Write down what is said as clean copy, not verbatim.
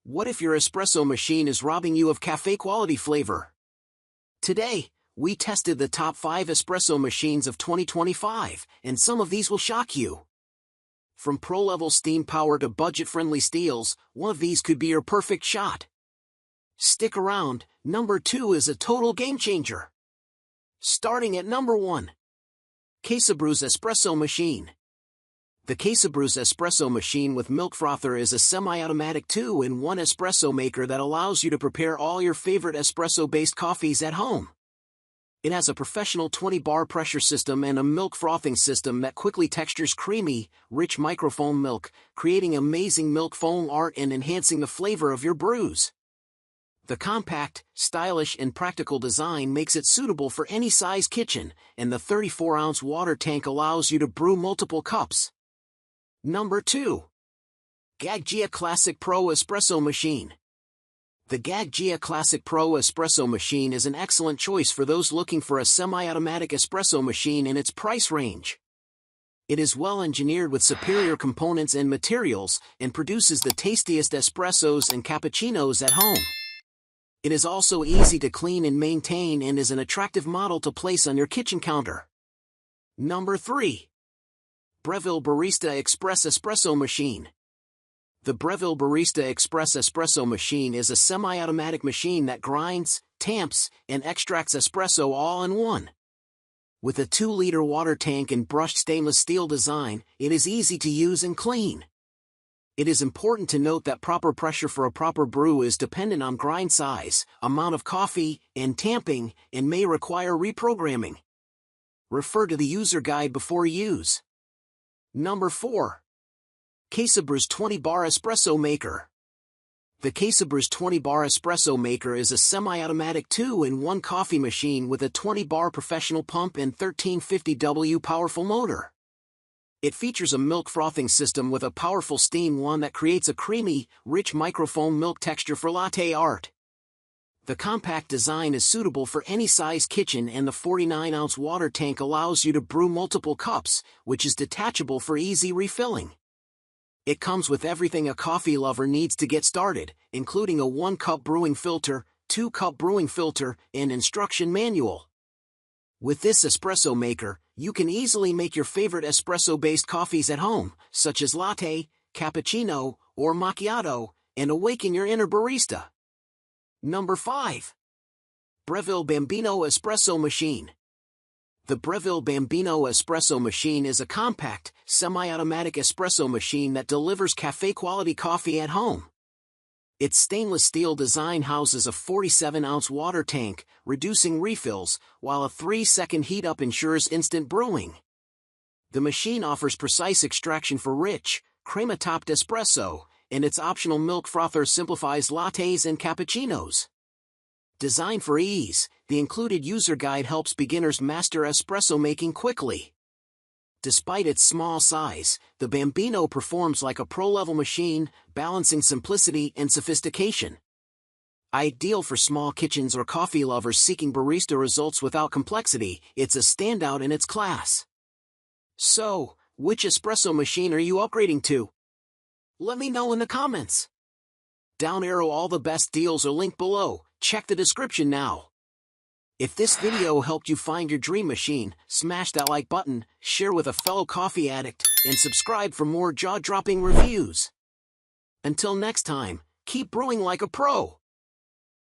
What if your espresso machine is robbing you of cafe-quality flavor? Today, we tested the top 5 espresso machines of 2025, and some of these will shock you. From pro-level steam power to budget-friendly steels, one of these could be your perfect shot. Stick around, number 2 is a total game-changer. Starting at number 1. CASABREWS Espresso Machine. The CASABREWS Espresso Machine with Milk Frother is a semi-automatic 2-in-1 espresso maker that allows you to prepare all your favorite espresso-based coffees at home. It has a professional 20-bar pressure system and a milk frothing system that quickly textures creamy, rich microfoam milk, creating amazing milk foam art and enhancing the flavor of your brews. The compact, stylish and practical design makes it suitable for any size kitchen, and the 34-ounce water tank allows you to brew multiple cups. Number 2. Gaggia Classic Pro Espresso Machine. The Gaggia Classic Pro Espresso Machine is an excellent choice for those looking for a semi-automatic espresso machine in its price range. It is well engineered with superior components and materials, and produces the tastiest espressos and cappuccinos at home. It is also easy to clean and maintain and is an attractive model to place on your kitchen counter. Number 3. Breville Barista Express Espresso Machine. The Breville Barista Express Espresso Machine is a semi-automatic machine that grinds, tamps, and extracts espresso all in one. With a 2-liter water tank and brushed stainless steel design, it is easy to use and clean. It is important to note that proper pressure for a proper brew is dependent on grind size, amount of coffee, and tamping, and may require reprogramming. Refer to the user guide before use. Number 4. CASABREWS 20-Bar Espresso Maker. The CASABREWS 20-Bar Espresso Maker is a semi-automatic 2-in-1 coffee machine with a 20-bar professional pump and 1350W powerful motor. It features a milk frothing system with a powerful steam wand that creates a creamy, rich microfoam milk texture for latte art. The compact design is suitable for any size kitchen, and the 49-ounce water tank allows you to brew multiple cups, which is detachable for easy refilling. It comes with everything a coffee lover needs to get started, including a 1-cup brewing filter, 2-cup brewing filter, and instruction manual. With this espresso maker, you can easily make your favorite espresso-based coffees at home, such as latte, cappuccino, or macchiato, and awaken your inner barista. Number 5. Breville Bambino Espresso Machine. The Breville Bambino Espresso Machine is a compact, semi-automatic espresso machine that delivers cafe-quality coffee at home. Its stainless steel design houses a 47-ounce water tank, reducing refills, while a 3-second heat-up ensures instant brewing. The machine offers precise extraction for rich, crema-topped espresso, and its optional milk frother simplifies lattes and cappuccinos. Designed for ease, the included user guide helps beginners master espresso making quickly. Despite its small size, the Bambino performs like a pro-level machine, balancing simplicity and sophistication. Ideal for small kitchens or coffee lovers seeking barista results without complexity, it's a standout in its class. So, which espresso machine are you upgrading to? Let me know in the comments. Down arrow all the best deals are linked below, check the description now. If this video helped you find your dream machine, smash that like button, share with a fellow coffee addict, and subscribe for more jaw-dropping reviews. Until next time, keep brewing like a pro.